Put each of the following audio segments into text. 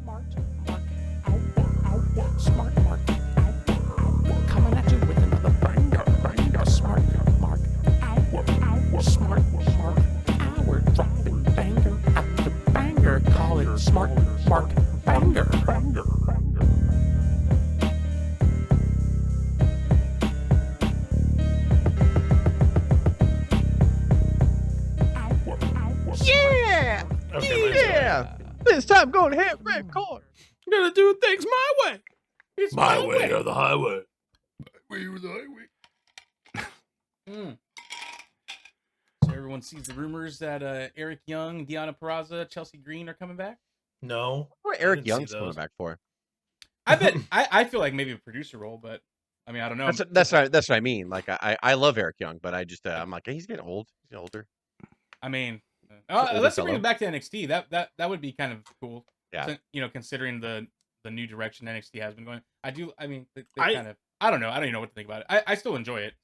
Smart Mark. Smart Mark. Coming at you with another banger. Smart Mark. Smart Mark. We're dropping banger after banger. Call it Smart Mark Banger. Yeah! Okay, Yeah! This time going to hit record. I'm gonna do things my way. It's My way or the highway. My way or the highway. So everyone sees the rumors that Eric Young, Deanna Peraza, Chelsea Green are coming back. No. What I Eric didn't see Young's coming those. back for? I bet. I feel like maybe a producer role, but I mean I don't know. That's what I mean. Like I love Eric Young, but I just I'm like he's getting old. He's getting older. I mean, older let's bring fellow. him back to NXT. That would be kind of cool. Yeah. You know, considering the new direction NXT has been going. I mean, they I- kind of. I don't know. I don't even know what to think about it. I still enjoy it.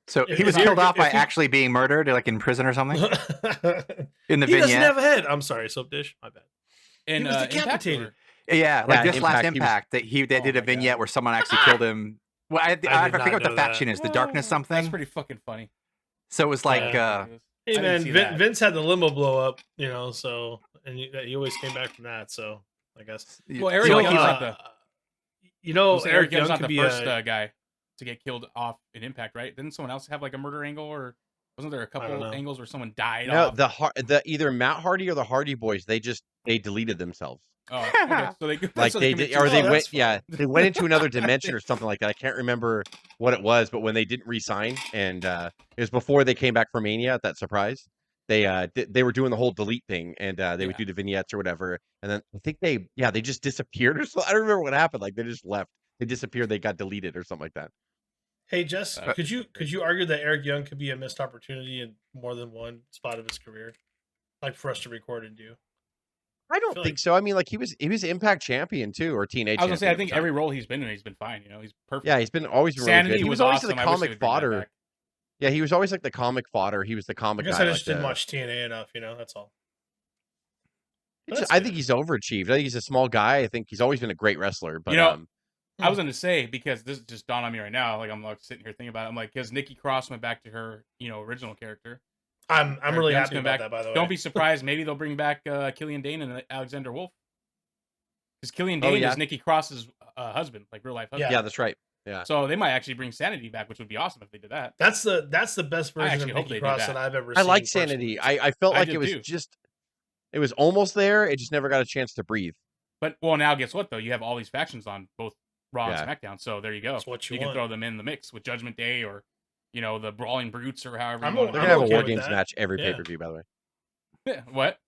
So If- he was if killed you're- off by if you- actually being murdered, like in prison or something? In the he doesn't vignette? have a head. I'm sorry, Soap Dish. My bad. And was Impact decapitated. or- Yeah, like Yeah, this last Impact, Impact, they Oh did a my vignette God. where someone actually killed him. Well, I did forget not what the know faction that. is. The Darkness something? That's pretty fucking funny. So it was like, Yeah. Hey I didn't man, see that. Vince had the limo blow up, you know, so and he always came back from that. So I guess. Well, Eric So, Young's like the. you know, Eric Young's Young not could the be first a, guy to get killed off in Impact, right? Didn't someone else have like a murder angle, or wasn't there a don't couple know. angles where someone died No, off? the either Matt Hardy or the Hardy Boys, they deleted themselves. Oh, okay. So they Like so they commit did, or they suicide. went, that's yeah, they went into another dimension or something like that. I can't remember what it was, but when they didn't re-sign, and it was before they came back from Mania at that surprise, they were doing the whole delete thing, and they would do the vignettes or whatever, and then I think they just disappeared or so. I don't remember what happened. Like they just left, they disappeared, they got deleted or something like that. Hey Jess, could you argue that Eric Young could be a missed opportunity in more than one spot of his career, like for us to record and do? I don't feel think like- so. I mean, like he was Impact champion too, or TNA. I was gonna say, I champion think at the every time. role he's been in, he's been fine. You know, he's perfect. Yeah, he's been always been really Sanity good. He was was always awesome. the I wish they comic would bring that fodder. back. Yeah, he was always like the comic fodder. He was the I comic guess guy. I just like didn't the- watch TNA enough, you know. That's all. It's- That's I good. think he's overachieved. I think he's a small guy. I think he's always been a great wrestler. But You know, I was gonna say, because this just dawned on me right now. Like I'm like sitting here thinking about it. I'm like, because Nikki Cross went back to her, original character. I'm Eric really Young's happy coming about back. that. By the way, Don't be surprised. Maybe they'll bring back Killian Dane and Alexander Wolf. Because Killian Dane yeah. is Nikki Cross's husband, like real life husband. yeah, that's right. Yeah, So they might actually bring Sanity back, which would be awesome if they did that. That's the best I version actually of hope they Nikki do Cross that. that I've ever I seen. like personally. Sanity. I felt I like did it was too. it was almost there. It just never got a chance to breathe. But now guess what though? You have all these factions on both Raw Yeah. and SmackDown. So there you go. That's what you can want. throw them in the mix with Judgment Day or the Brawling Brutes or however I'm you want They're I'm gonna have okay a War with Games that. match every Yeah. pay per view. By the way, to. What?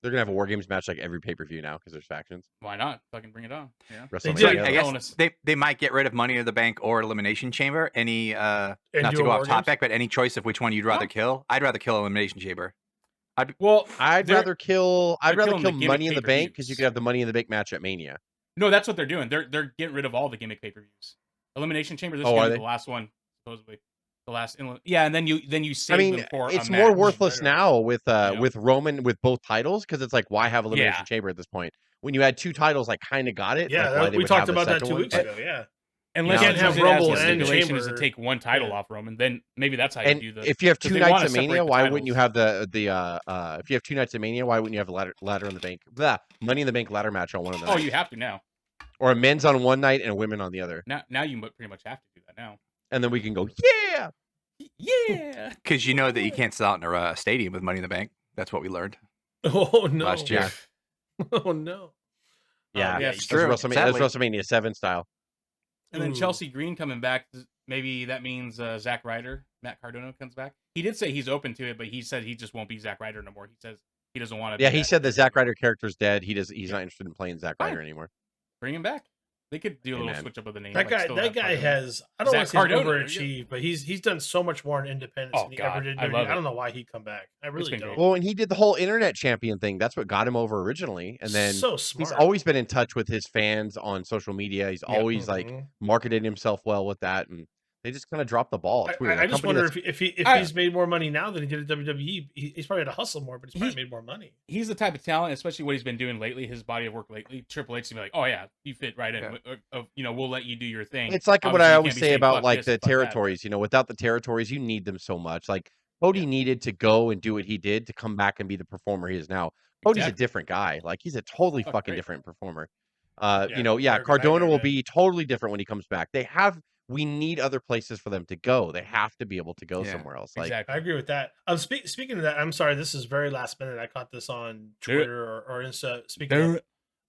they're gonna have a War Games match like every pay per view now because there's factions. Why not? Fucking bring it on. Yeah. They WrestleMania. did- I guess bonus. they might get rid of Money in the Bank or Elimination Chamber. Any not And to do go a off War topic, but any choice of which one you'd rather kill? I'd rather kill Elimination Chamber. Well, I'd they're- rather kill they're killing the Money gimmick in the Bank because you pay-per-views. could have the Money in the Bank match at Mania. no, that's what they're doing. They're getting rid of all the gimmick pay-per-views. Elimination Chamber. This Oh, is are the they? last one, supposedly. The last. Yeah, and then you save I mean, them for it's a more match. worthless now with Yeah. with Roman with both titles because it's like why have Elimination Yeah. Chamber at this point when you had two titles like kind of got it. Yeah, like, why they we would talked have the about that second 2 one. weeks ago. Yeah, Unless You you can't have have Rumble Rumble and stipulation is to Chamber. take one title off Roman, then maybe that's how you And do the. if you have 'cause two they nights wanna of separate Mania, the why wouldn't you titles. have if you have two nights of Mania, why wouldn't you have a ladder in the bank? Money in the Bank ladder match on one of them? Oh, you have to now. Or a men's on one night and a women on the other, Now you pretty much have to do that now. and then we can go yeah. Yeah. Because you know that you can't sell out in a stadium with Money in the Bank. That's what we learned Oh no! last year. Oh no! Yeah, yeah, that's it's true. WrestleMania, Sadly. that's WrestleMania 7 style. And then Ooh. Chelsea Green coming back. Maybe that means Zack Ryder, Matt Cardona comes back. He did say he's open to it, but he said he just won't be Zack Ryder no more. He says he doesn't want to. Yeah, he said the Zack Ryder character's dead. He's not interested in playing Zack Ryder anymore. Bring him back. They could do a Hey, little man. switch up of the name. That like still guy have Cardona. has. I don't Zach want to say he's Cardona, there you overachieved, but he's done so much more in independence Oh, than he God, ever did. I in love WWE. it. I don't know why he come back. I really been don't. great. Well, and he did the whole internet champion thing. That's what got him over originally. And then so smart. he's always been in touch with his fans on social media. He's always like Mhm. marketed himself well with that. And They just kind of dropped the ball. It's weird. I just wonder if he's made more money now than he did at WWE. He's probably had to hustle more, but he's probably made more money. He's the type of talent, especially what he's been doing lately, his body of work lately. Triple H to be like, oh yeah, you fit right in. We'll let you do your thing. It's like what I always say about like the this, territories. Without the territories, you need them so much. Like Cody needed to go and do what he did to come back and be the performer he is now. Cody's a different guy. Like he's a totally fucking different performer. Cardona will be totally different when he comes back. We need other places for them to go. They have to be able to go somewhere else. Like, exactly. I agree with that. Speaking of that, I'm sorry, this is very last minute. I caught this on Twitter or Insta. Speaking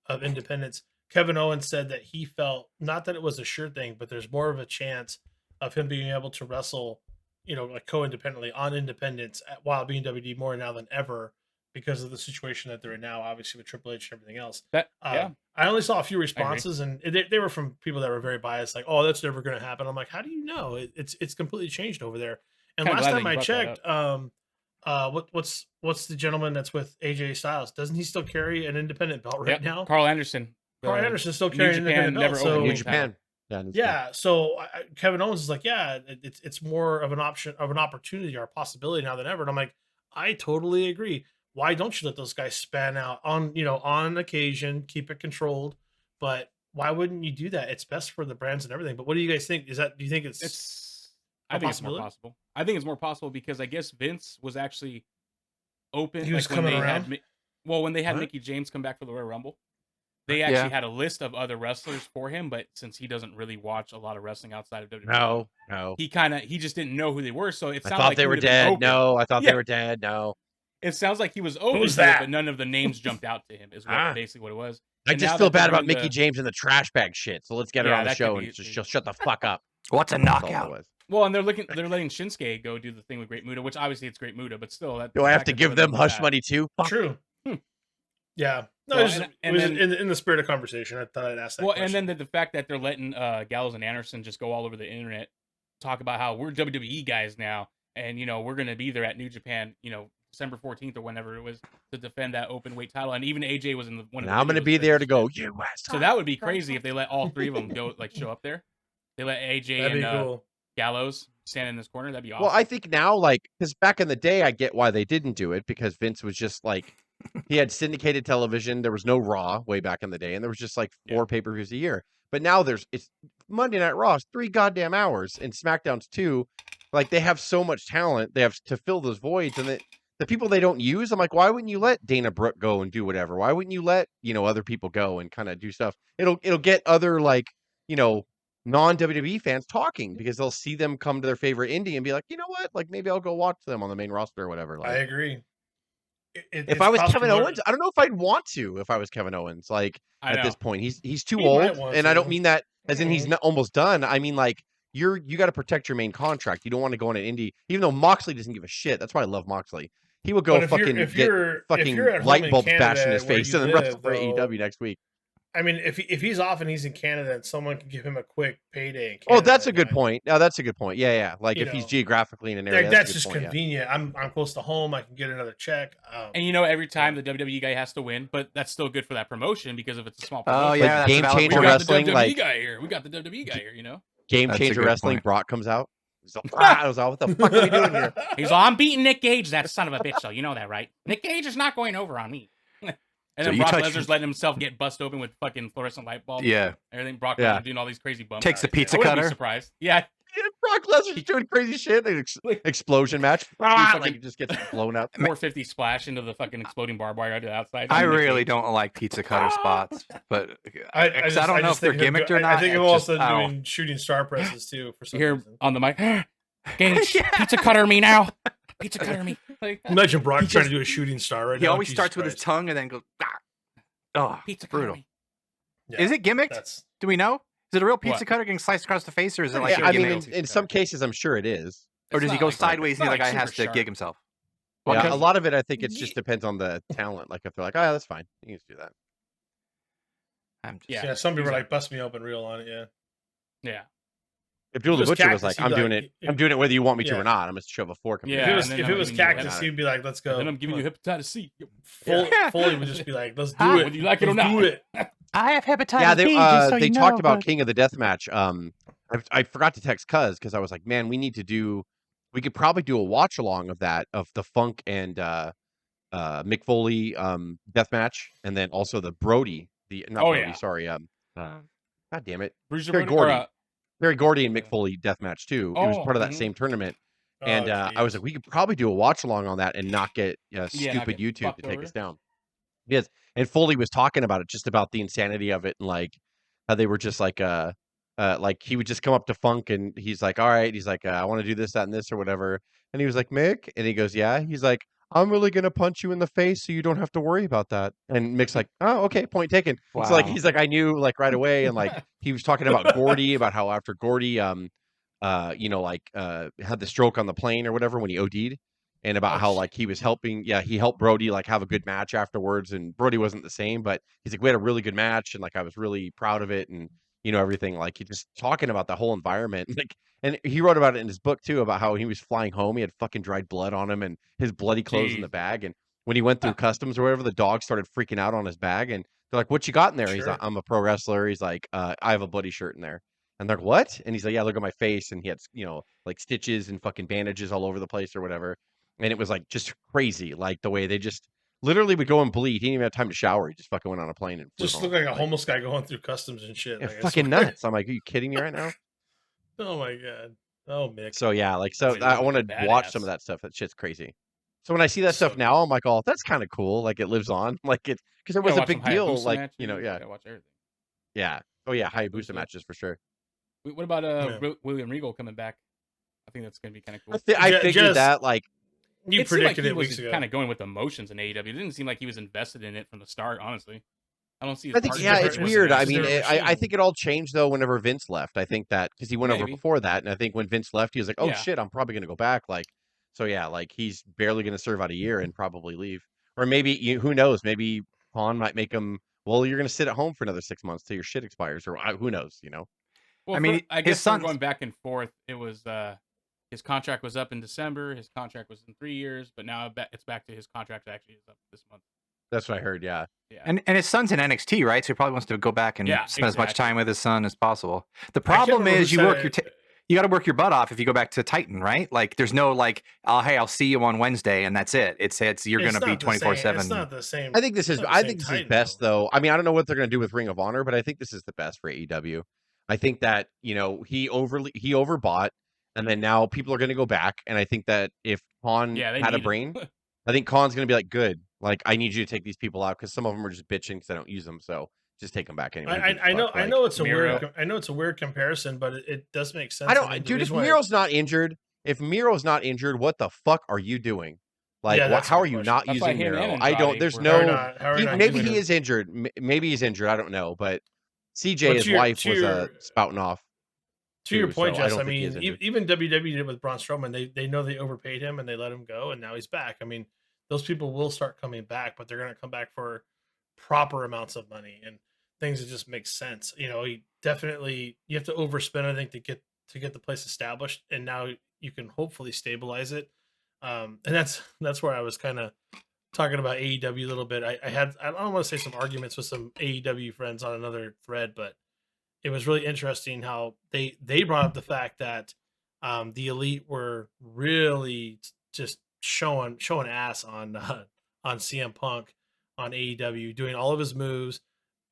of independence, Kevin Owens said that he felt, not that it was a sure thing, but there's more of a chance of him being able to wrestle, like co-independently on independence while being WWE more now than ever, because of the situation that they're in now, obviously with Triple H and everything else. I only saw a few responses, and they were from people that were very biased, like, "Oh, that's never going to happen." I'm like, "How do you know? It's completely changed over there." And last time I checked, what's the gentleman that's with AJ Styles? Doesn't he still carry an independent belt right now? Carl Anderson. Carl Anderson still carrying an independent belt. So New Japan. So Kevin Owens is like, it's more of an option, of an opportunity or a possibility now than ever. And I'm like, I totally agree. Why don't you let those guys span out on occasion, keep it controlled? But why wouldn't you do that? It's best for the brands and everything. But what do you guys think? Do you think it's I think it's more possible. I think it's more possible because I guess Vince was actually open. He was coming around. When they had Mickey James come back for the Royal Rumble, they actually had a list of other wrestlers for him. But since he doesn't really watch a lot of wrestling outside of WWE, no, he just didn't know who they were. So it sounded like they were dead. No, I thought they were dead. No. It sounds like he was open to it, but none of the names jumped out to him. Is basically what it was. I just feel bad about Mickey James and the trash bag shit. So let's get her on the show and just shut the fuck up. What's a knockout? Well, and they're letting Shinsuke go do the thing with Great Muta, which obviously it's Great Muta, but still. Do I have to give them hush money too? True. Yeah. No, it was in the spirit of conversation. I thought I'd ask that question. And then the fact that they're letting Gallows and Anderson just go all over the internet, talk about how we're WWE guys now, and we're gonna be there at New Japan, December 14th or whenever it was, to defend that open weight title. And even AJ was in one of the I'm going to be there to go, US. So that would be crazy if they let all three of them go, show up there. They let AJ and Gallows stand in this corner. That'd be awesome. Well, I think now, because back in the day, I get why they didn't do it, because Vince was just he had syndicated television. There was no Raw way back in the day, and there was just 4 pay-per-views a year. But now it's Monday Night Raw, 3 goddamn hours, and SmackDown's 2. They have so much talent. They have to fill those voids, and the people they don't use, I'm like, why wouldn't you let Dana Brooke go and do whatever? Why wouldn't you let, other people go and kind of do stuff? It'll get other non-WWE fans talking, because they'll see them come to their favorite indie and be like, you know what? Maybe I'll go watch them on the main roster or whatever. I agree. If I was Kevin Owens, I don't know if I'd want to. If I was Kevin Owens, at this point, he's too old, and I don't mean that as in he's not almost done. I mean you got to protect your main contract. You don't want to go on an indie, even though Moxley doesn't give a shit. That's why I love Moxley. He would go fucking get light bulbs bashed in his face and then wrestle for AEW next week. I mean, if he's off and he's in Canada, and someone can give him a quick payday. In Canada, that's a good point. No, that's a good point. Yeah. If he's geographically in an area, that's just convenient. Yeah. I'm close to home. I can get another check. And every time the WWE guy has to win, but that's still good for that promotion, because if it's a small promotion. Oh yeah, Game Changer Wrestling. We got the WWE guy here. We got the WWE guy here. Game Changer Wrestling. Point. Brock comes out. I was all, what the fuck are we doing here? He's all, I'm beating Nick Gage, that son of a bitch, so you know that, right? Nick Gage is not going over on me. And then Brock Lesnar's letting himself get bust open with fucking fluorescent light bulbs. Yeah. Everything. Brock Lesnar doing all these crazy bumps. Takes the pizza cutter. I cutter. Be surprised. Yeah. Brock Lesnar's doing crazy shit. Explosion match. He just gets blown up. 450 splash into the fucking exploding barbed wire to the outside. I really don't like pizza cutter spots, but I don't know if they're gimmicked or not. I think I'm also doing shooting star presses too. For some reason. On the mic, Gage, pizza cutter me now. Pizza cutter me. Imagine Brock trying to do a shooting star right now. He always starts with his tongue and then goes. Oh, pizza brutal. Me. Yeah, is it gimmicked? Do we know? Is it a real pizza cutter getting sliced across the face, or is it like? I mean, in some cases, I'm sure it is. Or does he go sideways and the other guy has to gig himself? Yeah, a lot of it, I think, it just depends on the talent. If they're like, oh, yeah, that's fine, you can just do that. Yeah, some people are like, bust me open real on it. Yeah. If Bill the Butcher was like, I'm doing it whether you want me to or not. I'm going to shove a fork. Yeah. If it was Cactus, he'd be like, let's go. And then I'm giving you hepatitis C. Foley would just be like, let's do it. Whether you like it or not. Do it. I have hepatitis B. They talked about King of the Deathmatch. I forgot to text because I was like, man, we could probably do a watch along of that of the Funk and Mick Foley death match, and then also the Brody, the not Oh, Brody, yeah. sorry, God damn it, Bruiser Terry Brody, Gordy. Terry Gordy and yeah. Mick Foley death match too. It was Oh, part of that mhm. same tournament. Oh, And I was jeez. like, we could probably do a watch along on that and not get not stupid get YouTube to fucked take us over. down. Yes. And Foley was talking about it, just about the insanity of it, and like how they were just like he would just come up to Funk and he's like, all right, he's like, I want to do this, that, and this or whatever. And he was like, Mick, and he goes, yeah. He's like, I'm really gonna punch you in the face so you don't have to worry about that. And Mick's like, oh, okay, point taken. So like Wow. he's like, I knew like right away, and like he was talking about Gordy, about how after Gordy had the stroke on the plane or whatever when he OD'd, and about Oh, how shit. like he was helping, he helped Brody like have a good match afterwards, and Brody wasn't the same, but he's like, we had a really good match, and like I was really proud of it, and everything. Like he just talking about the whole environment, like, and he wrote about it in his book too, about how he was flying home, he had fucking dried blood on him and his bloody clothes in the Jeez. bag, and when he went through customs or whatever, the dog started freaking out on his bag, and they're like, what you got in there? He's like, Sure. I'm a pro wrestler. He's like, I have a bloody shirt in there. And they're like, what? And he's like, yeah, look at my face. And he had, like stitches and fucking bandages all over the place or whatever. And it was like just crazy, like the way they just literally would go and bleed. He didn't even have time to shower. He just fucking went on a plane and flew Just home. look like a homeless guy going through customs and shit. Yeah, Like, I fucking swear. nuts. I'm like, are you kidding me right now? Oh my god. Oh, Mick. So yeah, like, so Dude, I want to watch some badass. of that stuff. That shit's crazy. So when I see that So stuff now, I'm like, oh, that's kind of cool. Like it lives on. Like it, because it You gotta was a watch some big deal. Hayabusa Like, matches, yeah, you gotta watch everything. yeah. Oh yeah, Hayabusa Hayabusa. matches for sure. What about Yeah. William Regal coming back? I think that's gonna be kind of cool. I figured Jess, that, like, you It seemed like predicted he it was weeks ago. kind of going with emotions in AEW. It didn't seem like he was invested in it from the start. Honestly, I don't see. I think, It's yeah, different- it's it's weird. a I mean, different I machine. think it all changed though whenever Vince left. I think that because he went over Maybe. before that, and I think when Vince left, he was like, oh Yeah. shit, I'm probably gonna go back. Like, so yeah, like he's barely gonna serve out a year and probably leave, or maybe who knows? Maybe Khan might make him. Well, you're gonna sit at home for another 6 months till your shit expires, or who knows? Well, I mean, I his guess we're son's- going back and forth. It was his contract was up in December. His contract was in 3 years, but now it's back to his contract actually is up this month. That's what I heard. Yeah. Yeah. And his son's in NXT, right? So he probably wants to go back and Yeah, spend as much exactly. time with his son as possible. The I can't problem remember is who you said work it. your you got to work your butt off if you go back to Titan, right? Like there's no like, oh hey, I'll see you on Wednesday and that's it. It's you're It's going to be not the same- 24/7. It's not the same. I think this it's is not the I same think this is Titan, best though. though. I mean, I don't know what they're going to do with Ring of Honor, but I think this is the best for AEW. I think that, he overbought, and then now people are going to go back, and I think that if Khan Yeah, they had a need brain, him. I think Khan's going to be like, good. Like, I need you to take these people out because some of them are just bitching because I don't use them. So just take them back anyway. Who gives a I know fuck? I Like, know it's a Miro. weird I know it's a weird comparison, but it does make sense. I don't, mean, the dude. If reason why- Miro's not injured, what the fuck are you doing? Like, Yeah, that's how my are you question. not That's why using him Miro? and I don't. Andrade There's were- How are no. not- how are not Maybe using he him? is injured. Maybe he's injured. I don't know. But CJ, But his to your- wife, to was your- spouting off. To your too, point, so I Jess, don't I think he is mean, injured. even WWE did with Braun Strowman. They know they overpaid him and they let him go, and now he's back. I mean, those people will start coming back, but they're going to come back for proper amounts of money and things that just make sense. You have to overspend, I think, to get the place established, and now you can hopefully stabilize it. And that's where I was kind of talking about AEW a little bit. I don't want to say some arguments with some AEW friends on another thread, but it was really interesting how they brought up the fact that the Elite were really just showing ass on CM Punk on AEW, doing all of his moves,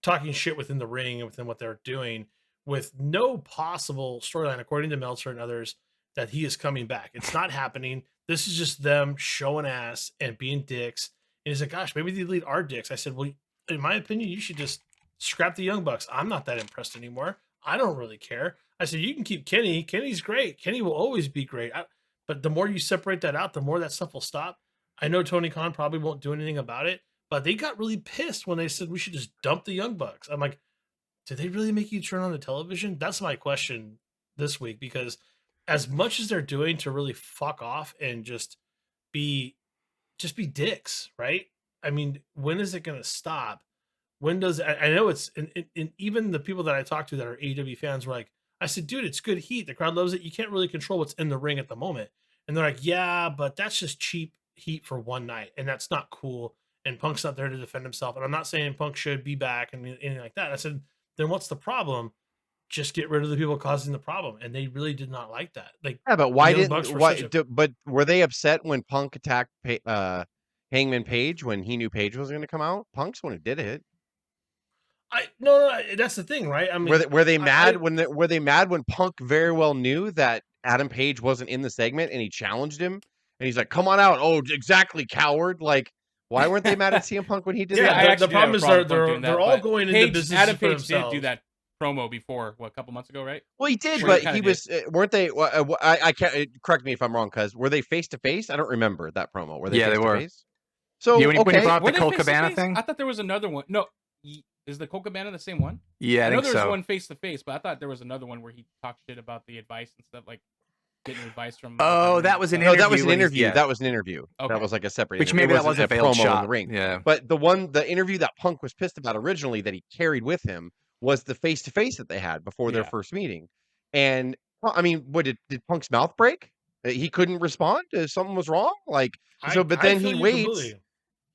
talking shit within the ring and within what they're doing, with no possible storyline, according to Meltzer and others, that he is coming back. It's not happening. This is just them showing ass and being dicks. And he's like, gosh, maybe the Elite are dicks. I said, well, in my opinion, you should just scrap the Young Bucks. I'm not that impressed anymore. I don't really care. I said, you can keep Kenny. Kenny's great. Kenny will always be great. But the more you separate that out, the more that stuff will stop. I know Tony Khan probably won't do anything about it, but they got really pissed when they said we should just dump the Young Bucks. I'm like, did they really make you turn on the television? That's my question this week, because as much as they're doing to really fuck off and just be dicks, right? I mean, when is it going to stop? When does I know it's in even the people that I talked to that are AEW fans were like, I said, dude, it's good heat. The crowd loves it. You can't really control what's in the ring at the moment. And they're like, yeah, but that's just cheap heat for one night, and that's not cool. And Punk's not there to defend himself. And I'm not saying Punk should be back and anything like that. I said, then what's the problem? just get rid of the people causing the problem, and they really did not like that. Like, Yeah, but why Young didn't Bucks were why? such a- But were they upset when Punk attacked Hangman Page when he knew Page was going to come out? Punk's one who did it. No, that's the thing, right? I mean, Were they mad I- were they mad when Punk very well knew that Adam Page wasn't in the segment and he challenged him and he's like, "Come on out!" Oh, exactly, coward! Like, why weren't they mad at CM Punk when he did Yeah, that? I the actually do problem have a is problem with they're- Punk doing they're that, all but going into businesses Adam for Page did do themselves. that promo before, what, a couple months ago, right? Well, he did, Sure, he but kinda he was weren't they? I can't correct me if I'm wrong, because were they face to face? I don't remember that promo. Were they? Yeah, they were. face-to-face? So Yeah, when you okay, brought up Were the they Cole face-to-face? Cabana thing? I thought there was another one. No, is the Cole Cabana the same one? Yeah, I know think there was so. one face to face, but I thought there was another one where he talked shit about the advice and stuff, like getting advice from. Oh, that was an no, that was an when he's- interview. yeah. That was an interview. Okay. That was like a separate. Which interview. maybe It that was wasn't a veiled promo shot. in the ring. Yeah. But the interview that Punk was pissed about originally that he carried with him was the face to face that they had before their Yeah. first meeting. And well, I mean, what did Punk's mouth break? He couldn't respond. Something was wrong. Like so, but then he feel you waits. completely.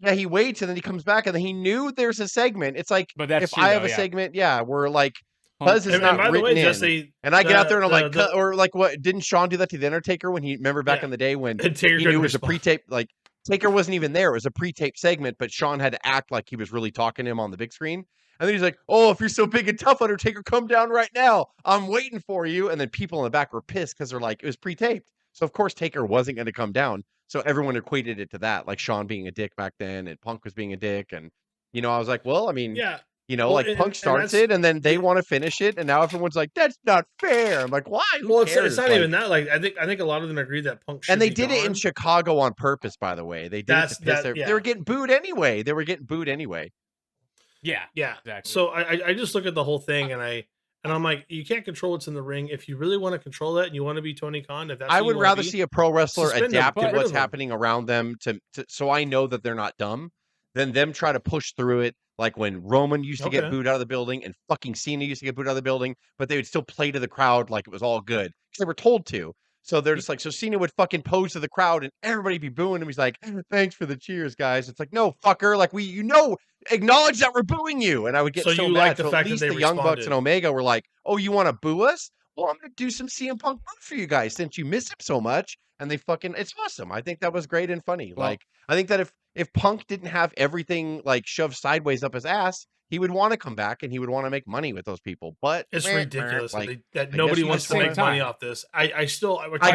Yeah, he waits and then he comes back and then he knew there's a segment. It's like But that's if true, I have though, a yeah. segment, yeah, we're like Punk- Buzz is And not by the written way, in. Jess, And I get out there and I'm the- like, the- or like, what didn't Sean do that to the Undertaker when he remember back Yeah. in the day when And Taker he knew couldn't it was a respond. pre-tape? Like Taker wasn't even there; it was a pre-tape segment, but Sean had to act like he was really talking to him on the big screen. And then he's like, "Oh, if you're so big and tough, Undertaker, come down right now. I'm waiting for you." And then people in the back were pissed because they're like, it was pre-taped, so of course Taker wasn't going to come down. So everyone equated it to that, like Sean being a dick back then, and Punk was being a dick, and I was like, well, I mean. Yeah, Like and Punk starts that's- it, and then they want to finish it, and now everyone's like, "That's not fair." I'm like, "Why? Who well, it's cares?" not Like, even that. Like, I think a lot of them agree that Punk should and they be did it in gone. Chicago on purpose, by the way. They did it to piss Yeah. They were getting booed anyway. Yeah, Yeah, exactly. So I just look at the whole thing, and I'm like, you can't control what's in the ring. If you really want to control that, and you want to be Tony Khan, if that's I who would you wanna rather be, see a pro wrestler suspend them, adapt get to rid what's of them. happening around them to so I know that they're not dumb, than them try to push through it. Like when Roman used to get Okay. booed out of the building and fucking Cena used to get booed out of the building, but they would still play to the crowd like it was all good because they were told to. So they're just like, so Cena would fucking pose to the crowd and everybody be booing him. He's like, "Thanks for the cheers, guys." It's like, no, fucker. Like acknowledge that we're booing you. And I would get So so you mad. like the So fact at that least they the Young Bucks responded. and Omega were like, "Oh, you want to boo us? Well, I'm gonna do some CM Punk for you guys since you miss him so much." And they fucking, it's awesome. I think that was great and funny. Well- Like, I think that if Punk didn't have everything like shoved sideways up his ass, he would want to come back and he would want to make money with those people. But It's ridiculous Like, that guess nobody you wants just to wanna- make money time. off this. I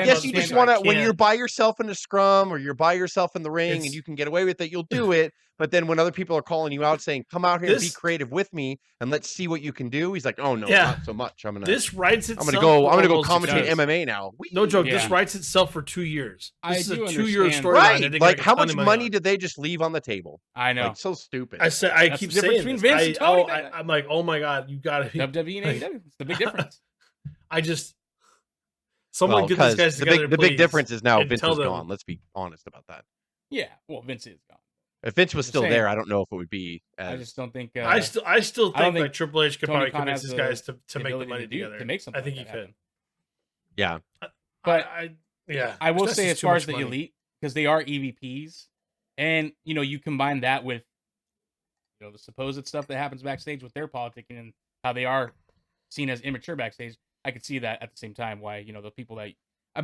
guess you just want to when you're by yourself in a scrum or you're by yourself in the ring and It's- you can get away with it, you'll do it. But then when other people are calling you out saying, "Come out here and be This- creative with me and let's see what you can do," he's like, "Oh no, Yeah. not so much. I'm This writes gonna itself. go. for I'm gonna go almost commentate years. MMA now." No joke. This Yeah. writes itself for 2 years. I This is a do 2-year understand. storyline. Right? They're gonna Like, make a how ton much of money on. did they just leave on the table? I know. Like, so stupid. I said I That's keep the difference saying between this. Vince and Tony. I'm like, oh my god, you gotta be. WWE and AEW. It's the big difference. I just someone Well, get these 'cause guys the together. big please, difference is now and Vince tell is them- gone. Let's be honest about that. Yeah. Well, Vince is gone. If Vince was Just still saying. there, I don't know if it would be. I As, just don't think. I still I don't think think like Triple H could Tony probably Khan convince has these the- guys to make the ability money to do- together. to make something I think he like that could. happen. yeah, But yeah, I will that's say, just as too far much as the money. elite, because they are EVPs, and you combine that with the supposed stuff that happens backstage with their politicking and how they are seen as immature backstage. I could see that at the same time why the people that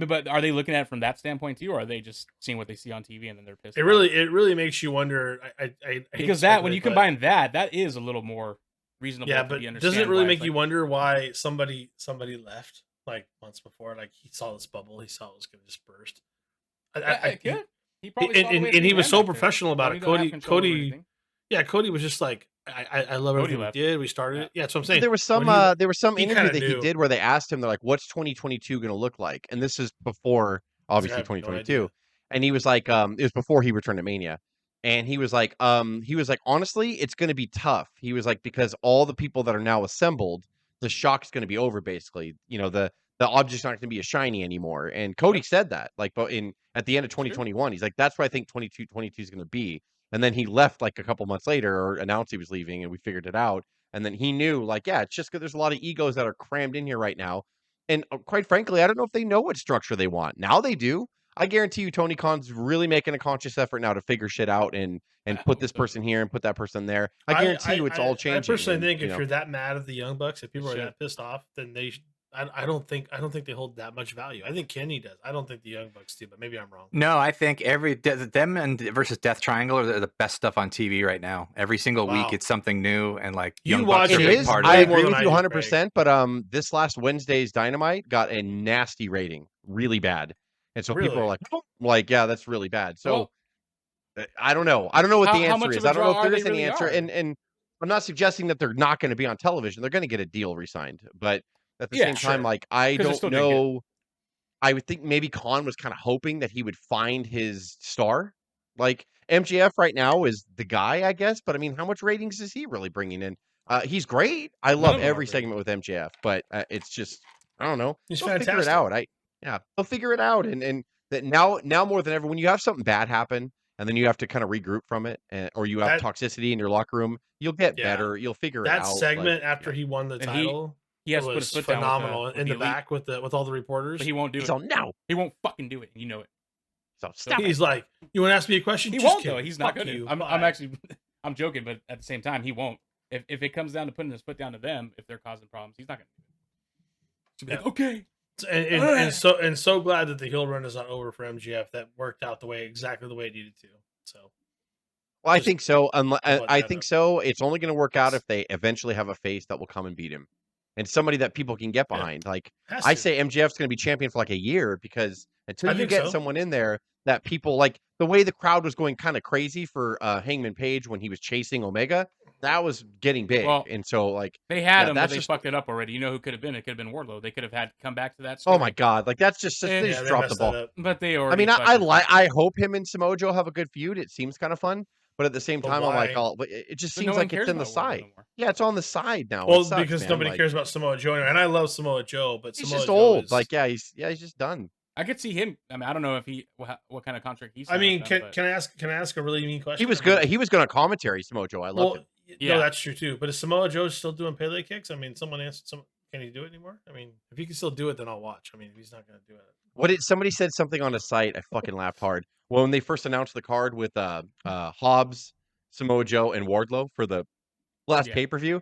but are they looking at it from that standpoint too, or are they just seeing what they see on TV and then they're pissed? It off? really makes you wonder. I hate to because that when speculate, you but- combine that is a little more reasonable. yeah, to but be doesn't it understand really why make it's you like- wonder why somebody left like months before? Like he saw this bubble, he saw it was going to just burst. Yeah, it could. He probably saw the and way he things was ran so back there. professional about Tony it. don't have control over Cody, anything. yeah, Cody was just like, I love Cody everything we left. did. We started it. Yeah, that's what I'm saying. there was some When he interview kinda that he knew. did where they asked him, they're like, "What's 2022 going to look like?" And this is before obviously have no 2022, idea. and he was like, it was before he returned to Mania, and he was like, honestly, it's going to be tough. He was like, because all the people that are now assembled, the shock's going to be over. Basically, the object's not going to be as shiny anymore. And Cody said that, like, but at the end of 2021, he's like, that's what I think 2022 is going to be. And then he left like a couple months later, or announced he was leaving, and we figured it out. And then he knew, like, yeah, it's just because there's a lot of egos that are crammed in here right now. And quite frankly, I don't know if they know what structure they want. Now they do. I guarantee you, Tony Khan's really making a conscious effort now to figure shit out and put this person here and put that person there. I guarantee you, it's all changing. I personally and, think you if know. you're that mad at the Young Bucks, if people They are should. that pissed off, then they. I don't think they hold that much value. I think Kenny does. I don't think the Young Bucks do, but maybe I'm wrong. No, I think them and versus Death Triangle are the best stuff on TV right now. Every single Wow. week, it's something new, and like You Young watch Bucks are a It big is. part of I it. more agree than with I you do, 100%. But this last Wednesday's Dynamite got a nasty rating, really bad, and so people are Really? like, yeah, that's really bad. So Well, I don't know. I don't know what the how answer much is. of a I don't know draw if there are is they any really answer. are? And I'm not suggesting that they're not going to be on television. They're going to get a deal re-signed, but at the Yeah, same time, sure. like I 'Cause they're don't still doing good. know. I would think maybe Khan was kind of hoping that he would find his star. Like MJF right now is the guy, I guess. But I mean, how much ratings is he really bringing in? He's great. I None love of them are every great. segment with MJF, but it's just I don't know. He's They'll figure it fantastic. out. They'll figure it out, and that now more than ever, when you have something bad happen, and then you have to kind of regroup from it, or you have That toxicity in your locker room, you'll get Yeah. better. You'll figure it that out. segment like, after he won the And title, he it has to put was his foot down with phenomenal with in the Elite, back with all the reporters. but he won't do he's it. all no. He won't fucking do it. You know it. So stop it. He's like, "You want to ask me a question?" He Just won't though. kidding. He's not Fuck going you. to. I'm Bye." actually, I'm joking, but at the same time, he won't. If it comes down to putting his foot down to them, if they're causing problems, he's not going to do it. He'll be like, okay. And so glad that the heel run is not over for MGF. That worked out exactly the way it needed to. So Well, I Just think so. let I that think up. so. It's only going to work out if they eventually have a face that will come and beat him, and somebody that people can get Yeah. behind. Like has I to. say, MJF's going to be champion for like a year because until I you think get so. someone in there that people like, the way the crowd was going kind of crazy for Hangman Page when he was chasing Omega, that was getting big, Well, and so like They had him, but that's they just fucked it up already. You know who could have been? It could have been Wardlow. They could have had come back to that oh story. my god, like that's just And- they Yeah, just they dropped the messed that ball. up. But they I already. mean, I fucking- I hope him and Samoa Joe have a good feud. It seems kind of fun, but at the same But time, I'm like, why? oh, but it just But seems no one like it's cares in the about Wardlow side. no more. Yeah, it's on the side now. Well, It sucks, because man. nobody Like, cares about Samoa Joe, and I love Samoa Joe, but he's Samoa just Joe old. is- Like, he's just done. I could see him. I mean, I don't know if he what kind of contract he's. I mean, can I ask a really mean question? He was good. He was good on commentary, Samoa Joe. I loved him. Yeah. No, that's true too. But is Samoa Joe still doing Pele kicks? I mean, someone answered some. Can he do it anymore? I mean, if he can still do it, then I'll watch. I mean, if he's not going to do it, What did somebody said something on a site? I fucking laughed hard. Well, when they first announced the card with Hobbs, Samoa Joe, and Wardlow for the last Yeah. pay-per-view,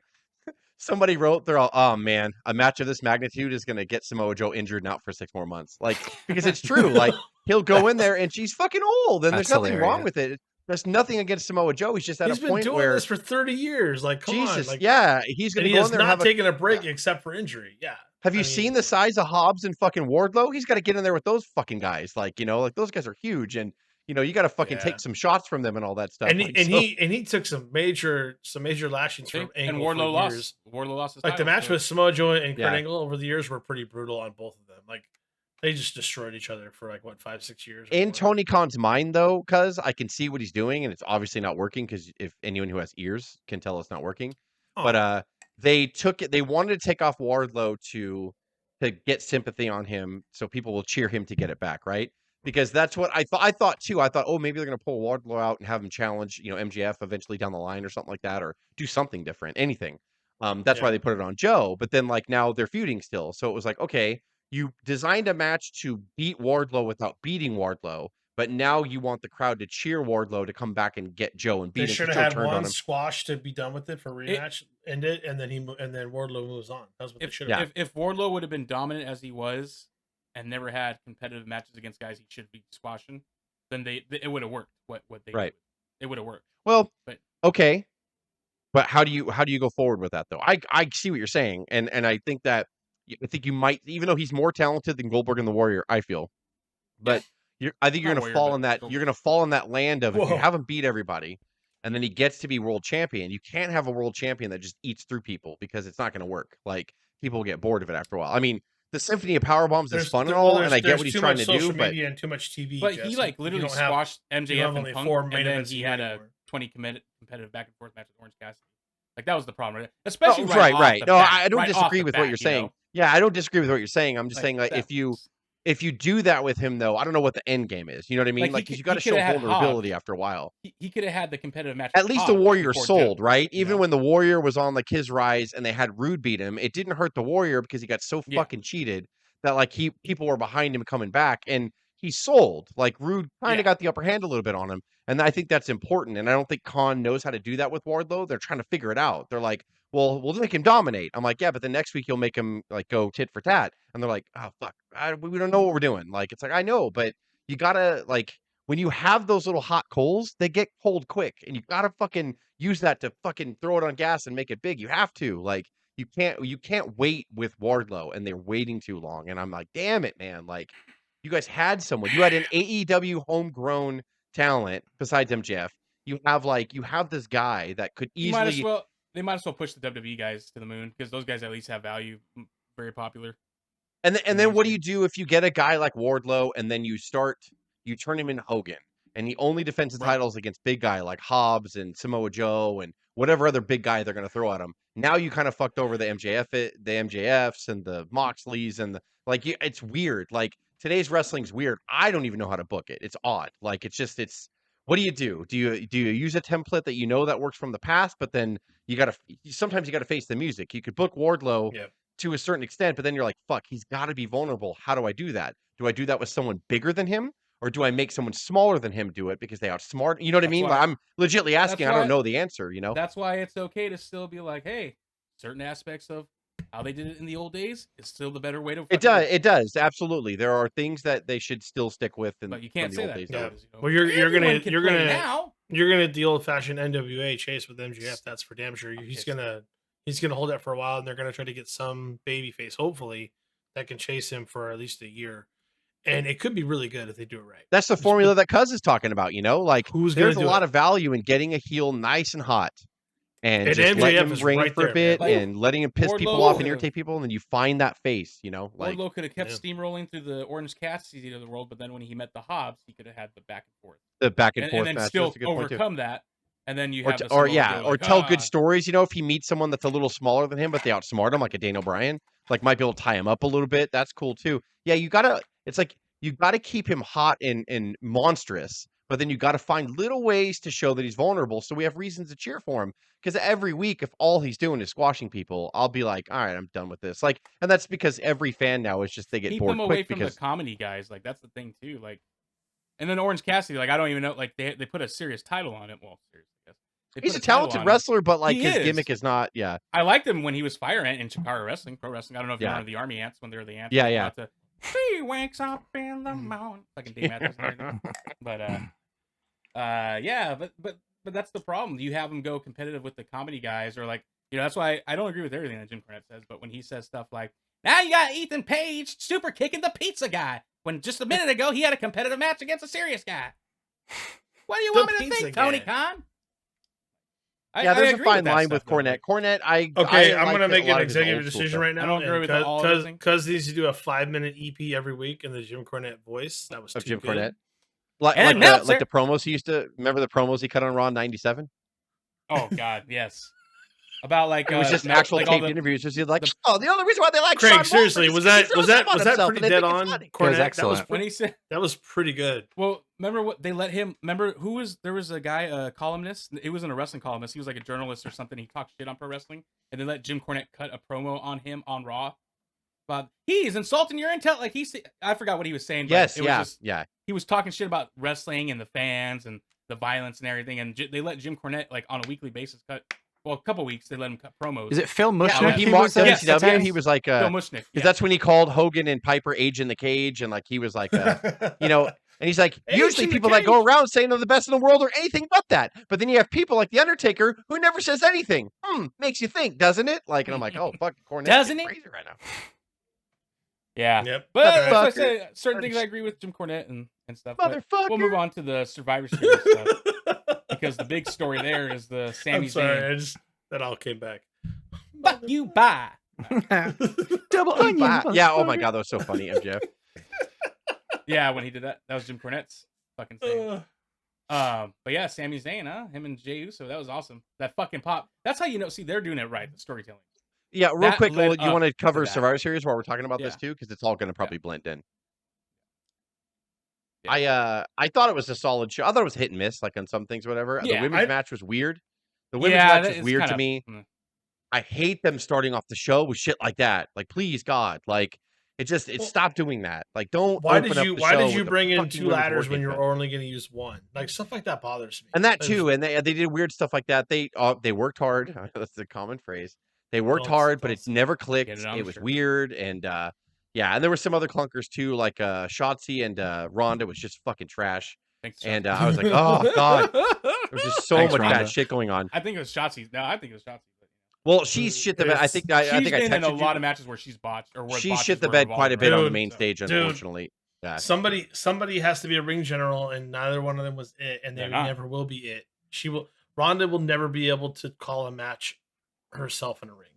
somebody wrote, they're all, oh man, a match of this magnitude is gonna get Samoa Joe injured and out for 6 more months. Like, because it's true. Like, he'll go in there and she's fucking old, and That's there's nothing wrong hilarious. with it. There's nothing against Samoa Joe. He's just at he's a been point doing where this for 30 years. Like, come Jesus, on, like, yeah, he's and gonna he go in has there and not have taken a break except for injury. Yeah. Have you I mean- seen the size of Hobbs and fucking Wardlow? He's got to get in there with those fucking guys. Like, like those guys are huge, and you got to fucking Yeah. take some shots from them and all that stuff. And like, he took some major lashings from and Angle Wardlow for lost. years. Wardlow lost his Like the title, match so- with Samoa Joe and Kurt Yeah. Angle over the years were pretty brutal on both of them. Like they just destroyed each other for like 5-6 years. or in more. Tony Khan's mind, though, because I can see what he's doing, and it's obviously not working. Because if anyone who has ears can tell it's not working, Oh, but they took it. They wanted to take off Wardlow to get sympathy on him, so people will cheer him to get it back, right? Because that's what I thought. I thought too. I thought, oh, maybe they're going to pull Wardlow out and have him challenge, MJF eventually down the line or something like that, or do something different, anything. That's why Yeah. they put it on Joe. But then, like, now they're feuding still, so it was like, okay, you designed a match to beat Wardlow without beating Wardlow, but now you want the crowd to cheer Wardlow to come back and get Joe and beat they him. 'cause should have Joe had turned on one him. squash to be done with it for rematch, end it, and then Wardlow moves on. That's what they should have. Yeah. If Wardlow would have been dominant as he was and never had competitive matches against guys he should be squashing, then it would have worked. What they Right. did. It would have worked. Well, But- okay, but how do you go forward with that though? I see what you're saying, and I think that you might, even though he's more talented than Goldberg and the Warrior, I feel, but I think you're Not gonna Warrior, fall but in that Goldberg. you're gonna fall in that land of if you Whoa. have him beat everybody, and then he gets to be world champion. You can't have a world champion that just eats through people because it's not gonna work. Like people will get bored of it after a while. I mean, the Symphony of Power Bombs is fun and all, and I get what he's trying to do, social but media and too much TV. But Jess. he like You literally don't have- squashed you have MJF only and Punk, 4 and main then events he a had year a anymore. 20 competitive back and forth match with Orange Cassidy. Like that was the problem, right? Especially Oh, right. off right. the No, bat, I don't right off disagree the with bat, what you're saying. Yeah, I don't disagree with what you're saying. I'm just Like, saying, like, that if you do that with him, though, I don't know what the end game is. You know what I mean? Like, Like, he because you got to could show have had vulnerability Hobbs. after a while. he could have had the competitive match. At with least the Hobbs Warrior before sold, Joe, right? you Even know? when the Warrior was on like his rise and they had Rude beat him, it didn't hurt the Warrior because he got so Yeah. fucking cheated that like people were behind him coming back, and he's sold. Like Rude kind Yeah. of got the upper hand a little bit on him, and I think that's important. And I don't think Khan knows how to do that with Wardlow. They're trying to figure it out. They're like, well, we'll make him dominate. I'm like, yeah, but the next week you'll make him like go tit for tat, and they're like, oh fuck, we don't know what we're doing. Like it's like I know, but you gotta like when you have those little hot coals, they get cold quick, and you gotta fucking use that to fucking throw it on gas and make it big. You have to like. You can't wait with Wardlow, and they're waiting too long. And I'm like, damn it, man! Like, you guys had someone. You had an AEW homegrown talent besides MJF. You have this guy that could You might as easily. well. They might as well push the WWE guys to the moon because those guys at least have value, very popular. And then what do you do if you get a guy like Wardlow and then you turn him into Hogan and he only defends the Right. titles against big guy like Hobbs and Samoa Joe and whatever other big guy they're going to throw at him. Now you kind of fucked over the MJFs and the Moxleys and it's weird. Like today's wrestling's weird. I don't even know how to book it. It's odd. Like it's what do? Do you use a template that you know that works from the past, but then sometimes you got to face the music. You could book Wardlow Yeah. to a certain extent, but then you're like, fuck, he's got to be vulnerable. How do I do that? Do I do that with someone bigger than him? Or do I make someone smaller than him do it because they outsmart? You know what I That's mean? why- I'm legitimately asking. I why- don't know the answer, you know? That's why it's okay to still be like, hey, certain aspects of how they did it in the old days is still the better way to. It does. It does. Absolutely. There are things that they should still stick with. But you can't from the say old that. days. Yeah. nowadays, you know. Well, you're gonna Everyone can play now. you're gonna the old fashioned NWA chase with MJF. That's for damn sure. He's Okay, gonna hold that for a while, and they're gonna try to get some babyface, hopefully, that can chase him for at least a year. And it could be really good if they do it right. That's the formula that Cuz is talking about, you know? Like, Who's gonna there's a do lot it? of value in getting a heel nice and hot. And And just letting MJF him is reign right for a there, bit man. Like, and letting him piss people Wardlow off and could've- irritate people, and then you find that face, you know? Like, Wardlow could have kept Yeah. steamrolling through the Orange Cassidy of the world, but then when he met the Hobbs, he could have had the back and forth, the back and and forth then match. still That's a good point, too. overcome that. And then you Or, have t- the or Samoa yeah, Joe, or like, tell good stories. You know, if he meets someone that's a little smaller than him, but they outsmart him, like a Daniel Bryan, like might be able to tie him up a little bit. That's cool too. Yeah, it's like you gotta keep him hot and monstrous, but then you gotta find little ways to show that he's vulnerable, so we have reasons to cheer for him. Because every week, if all he's doing is squashing people, I'll be like, all right, I'm done with this. Like, and that's because every fan now is just they get keep bored them away quick from because the comedy guys. Like that's the thing too. Like, and then Orange Cassidy, like I don't even know. Like they put a serious title on it. Well, serious, I guess. They he's put a title talented on him. wrestler, but like He his is. gimmick is not. Yeah, I liked him when he was Fire Ant in Chikara Wrestling, Pro Wrestling. I don't know if you Yeah. remember the Army Ants when they were the ants. Yeah, they yeah. came out to, he wakes up in the morning. Fucking Dave Matthews and everything. But yeah, but that's the problem. You have him go competitive with the comedy guys, or like that's why I don't agree with everything that Jim Cornette says. But when he says stuff like, "Now you got Ethan Page super kicking the pizza guy," when just a minute ago he had a competitive match against a serious guy. What do you The want me to pizza think, Tony guy. Khan? yeah. There's a agree fine that line stuff, with though, Cornette. like- Cornette, Okay, I I'm liked gonna a make lot an of his executive old school decision stuff. right now. I don't agree with all Cuz listening. Cuz needs to do a 5-minute EP every week in the Jim Cornette voice. That was Of too Jim good. Cornette. Like And the announcer. promos he used to remember the promos he cut on Raw in '97. Oh God, yes. About like It was just Mel- actual like all taped the- interviews. Just like, oh, the only reason why they like Craig, Sean seriously, Waltman was is 'cause he that throws up on was himself pretty and they dead think it's on? funny. Cornette, excellent. when he said, that was pretty good. well, remember what they let him? Remember there was a guy, a columnist. It wasn't a wrestling columnist. He was like a journalist or something. He talked shit on pro wrestling, and they let Jim Cornette cut a promo on him on Raw. But he's insulting your intel. Like I forgot what he was saying. But Yes, it was yeah, just, yeah. he was talking shit about wrestling and the fans and the violence and everything. And they let Jim Cornette like on a weekly basis cut. Well, a couple weeks they let him cut promos. Is it Phil Yeah, Mushnick? when he was mocked at- Yes, WCW, yes. he was like, Phil Mushnick. because Yeah. that's when he called Hogan and Piper age in the cage, and like he was like, and he's like, Age usually in the people that go cage. around saying they're the best in the world are anything but that. But then you have people like the Undertaker who never says anything. Makes you think, doesn't it? Like, and I'm like, oh fuck, Cornette's Doesn't getting it? crazy right now. Yeah. Yep. But that's what I Motherfucker. say. Certain things I agree with Jim Cornette and stuff. but Motherfucker. We'll move on to the Survivor Series stuff because the big story there is the Sami I'm sorry, Zayn. that all came back. Fuck you, bye. Double onion. Yeah. Oh my god, that was so funny, MJF. Yeah, when he did that was Jim Cornette's fucking thing. Uh, But yeah, Sami Zayn, huh? Him and Jey Uso, that was awesome. That fucking pop. That's how you know. See, they're doing it right. The storytelling. Yeah, real That quick, led you up want to cover to that. Survivor Series while we're talking about this Yeah. too, because it's all going to probably blend in. Yeah. I thought it was a solid show. I thought it was hit and miss, like on some things, whatever. Yeah, The women's I- match was weird. The women's Yeah, match that was is weird to kinda- me. mm. I hate them starting off the show with shit like that. Like, please, God, like It stopped doing that. Like, don't. Why open did up you the Why show did you with a bring in fucking 2 women's ladders war when game you're event. only going to use one? Like stuff like that bothers me. And that It too, was- and they did weird stuff like that. They worked hard. That's a common phrase. They worked Don't- hard, but don't- it never Get clicked. it on It the was shirt. weird, and yeah, and there were some other clunkers too, like Shotzi and Ronda was just fucking trash. Thanks, And Shotzi. I was like, oh god, there was just so Thanks, much Ronda. bad shit going on. I think it was Shotzi. No, I think it was Shotzi. But Well, she's shit the bed. I think I she's think I been in a texted lot you. of matches where she's botched or where She botches shit the were bed involved quite a in bit her. on the Dude, main stage, dude. unfortunately. Yeah. somebody has to be a ring general, and neither one of them was it, and they They're not. never will be it. Ronda will never be able to call a match herself in a ring.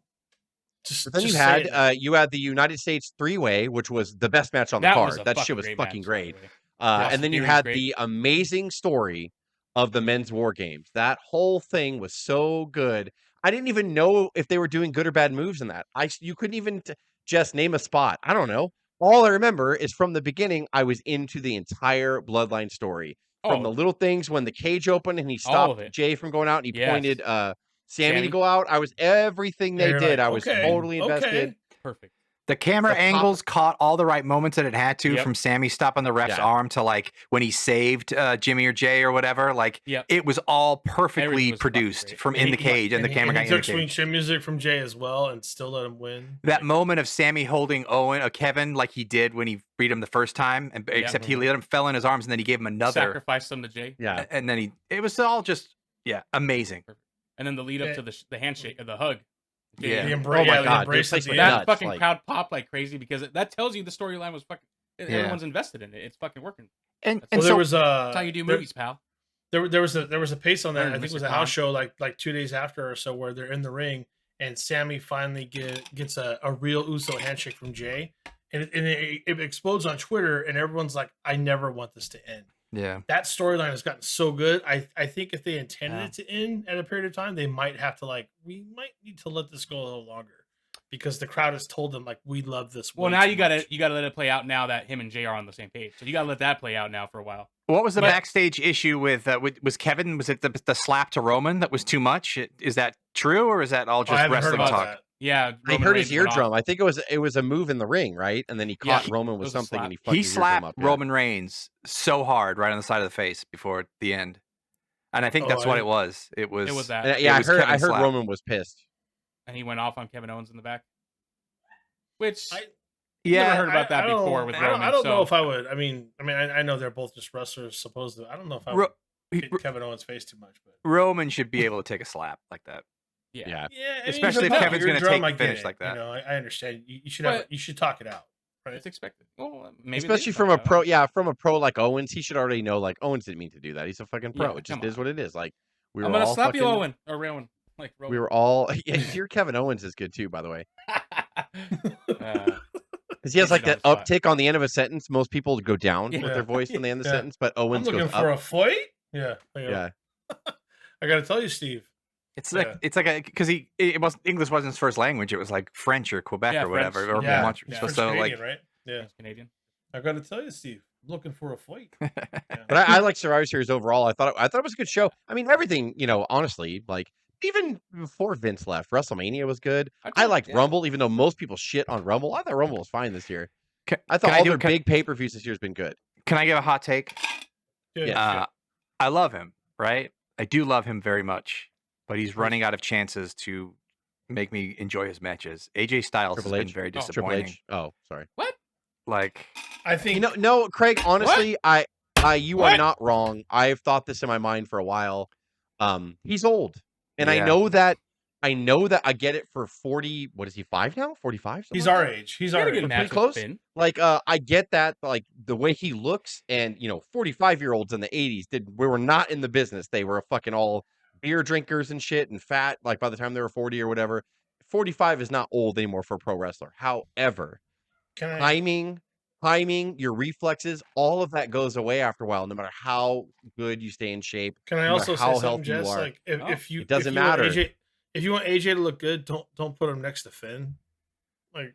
Just, But then just you saying had that. you had the United States 3-way, which was the best match on the That was card. a That fucking shit was great fucking match, by the great. way. And then you Fury's had great. the amazing story of the men's war games. That whole thing was so good. I didn't even know if they were doing good or bad moves in that. You couldn't even just name a spot. I don't know. All I remember is from the beginning, I was into the entire Bloodline story. From the little things when the cage opened and he All of stopped it. Jay from going out and he Yes. pointed Sammy to Sammy. go out. I was everything they You're did. like, I was okay, totally invested. okay. Perfect. The camera The pop- angles caught all the right moments that it had to, Yep. from Sammy stopping the ref's Yeah. arm to like when he saved Jimmy or Jay or whatever. Like Yep. it was all Everything perfectly was fucking produced great. from And in he- the cage, and the camera he got in the took swing cage. chin music from Jay as well, and still let him win. That moment of Sammy holding Kevin like he did when he beat him the first time, and except he let him fell in his arms, and then he gave him another, Sacrificed them to Jay. Yeah. and then it was all just amazing. And then the lead up to the handshake or the hug. Yeah. The Oh embrace, my the God, embrace dude, at the place end. went That nuts, fucking like- crowd popped like crazy because that tells you the storyline was fucking. Yeah. Everyone's invested in it. It's fucking working. And Well, and there so was That's how you do there- movies, pal. there was a pace on that. I Learn, think it was Mr. a house Khan. show like 2 days after or so, where they're in the ring and Sammy finally gets a real Uso handshake from Jay, and it explodes on Twitter, and everyone's like, "I never want this to end." yeah. That storyline has gotten so good. I think if they intended Yeah. it to end at a period of time, they might have to we might need to let this go a little longer, because the crowd has told them we love this. Well, way now too you gotta much. let it play out now that him and Jay are on the same page. So you gotta let that play out now for a while. What was the But- backstage issue with was Kevin? Was it the slap to Roman that was too much? Is that true, or is that all Oh, I just haven't heard wrestling about talk? that. Yeah, I Roman heard his Reigns went off. eardrum. I think it was a move in the ring, right? And then he Yeah, caught Roman it with was a something slap. and he fucked He his eardrum slapped up. Yeah. Roman Reigns so hard right on the side of the face before the end, and I think Oh, that's what I- it was. It was. It was that, And, yeah, it was I heard Kevin's slap. Roman was pissed. and he went off on Kevin Owens in the back. Which I- Yeah, never heard about that don't- before with I don't- Roman. I don't know so- if I would. I mean, I know they're both just wrestlers, supposedly. I don't know if I would hit Kevin Owens' face too much, but Roman should be able to take a slap like that. Yeah. Yeah. yeah, I mean, Especially if if you Kevin's gonna eardrum, take the I get finish it. like that. You know, I understand. You should But- you should talk it out, right? It's expected. Well, maybe they Especially did from talk a about pro, it. yeah, from a pro like Owens, he should already know Owens didn't mean to do that. He's a fucking pro. Yeah, It just come is on. what it is. We were I'm gonna all slap fucking, you, Owen or Rowan. Like Rowan. We were all. Yeah, your Kevin Owens is good too, by the way, because he has He's that on the spot. uptick on the end of a sentence. Most people go down with Yeah. their voice on the end of the Yeah. sentence, but I'm Owens looking goes for up. a fight. Yeah, Yeah, I got to tell you, Steve. It's Yeah. like it's like because English wasn't his first language. It was like French or Quebec Yeah, or whatever. French. Or Yeah, Montreal. he's yeah. French So Canadian, like right? Yeah, He's Canadian. I got to tell you, Steve. I'm looking for a fight. but I like Survivor Series overall. I thought it was a good show. I mean, everything, honestly, even before Vince left, WrestleMania was good. I liked Rumble, even though most people shit on Rumble. I thought Rumble was fine this year. I thought all their big pay-per-views this year has been good. Can I give a hot take? Yeah. I love him, right? I do love him very much, but he's running out of chances to make me enjoy his matches. AJ Styles Triple has been H? very Triple disappointing. H. Oh, sorry. What? Like, I think No, Craig. Honestly, you What? are not wrong. I've thought this in my mind for a while. He's old, and Yeah. I know that. I get it for 40. What is he? 5 now? 45. he's our age. He's He had our a good age. match with close. Finn. I get that. The way he looks, and 45-year-olds in the 80s we were not in the business. They were fucking all beer drinkers and shit and fat. By the time they were 40 or whatever, 45 is not old anymore for a pro wrestler. However, Can I? timing, your reflexes, all of that goes away after a while, no matter how good you stay in shape. Can I no matter also how say something, healthy you Jess? are. Like if, No, if you it doesn't if you want matter. AJ, if you want AJ to look good, don't put him next to Finn. Like,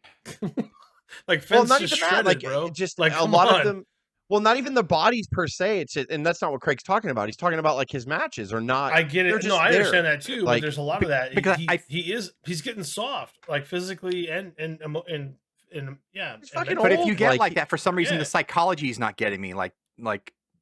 like Finn's not just even that. shredded, bro. Just like a come lot on. of them. Well, not even the bodies per se. And that's not what Craig's talking about. He's talking about his matches are not. I get they're it. just No, I there. understand that too. But there's a lot of that. because He's getting soft, like physically and He's fucking But if old, you get like, like that, for some reason, yeah. the psychology is not getting me. Like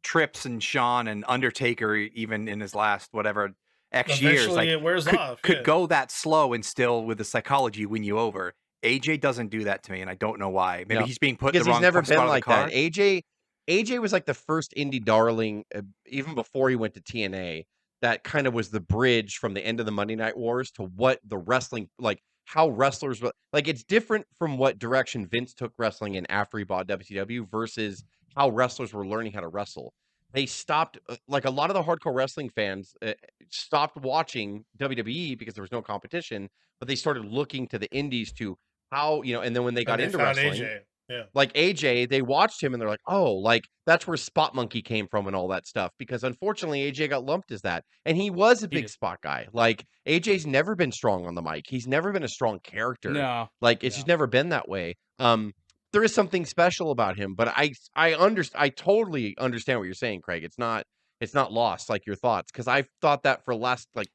Trips and Shawn and Undertaker, even in his last whatever X years, Eventually like it wears could, off. could yeah. go that slow and still with the psychology win you over. AJ doesn't do that to me, and I don't know why. Maybe No, he's being put in because the he's wrong never spot been of the like that. card. AJ was like the first indie darling, even before he went to TNA. That kind of was the bridge from the end of the Monday Night Wars to what the wrestling, like how wrestlers, like it's different from what direction Vince took wrestling in after he bought WCW versus how wrestlers were learning how to wrestle. They stopped, like a lot of the hardcore wrestling fans stopped watching WWE because there was no competition, but they started looking to the indies to how, and then when they got And they into found wrestling, AJ. Yeah. like AJ, they watched him and they're like, oh, like that's where Spot Monkey came from and all that stuff. Because unfortunately, AJ got lumped as that. And he was a big did. spot guy. Like AJ's never been strong on the mic. He's never been a strong character. No. Like it's just never been that way. There is something special about him, but I totally understand what you're saying, Craig. It's not lost, like your thoughts. Because I've thought that for the last like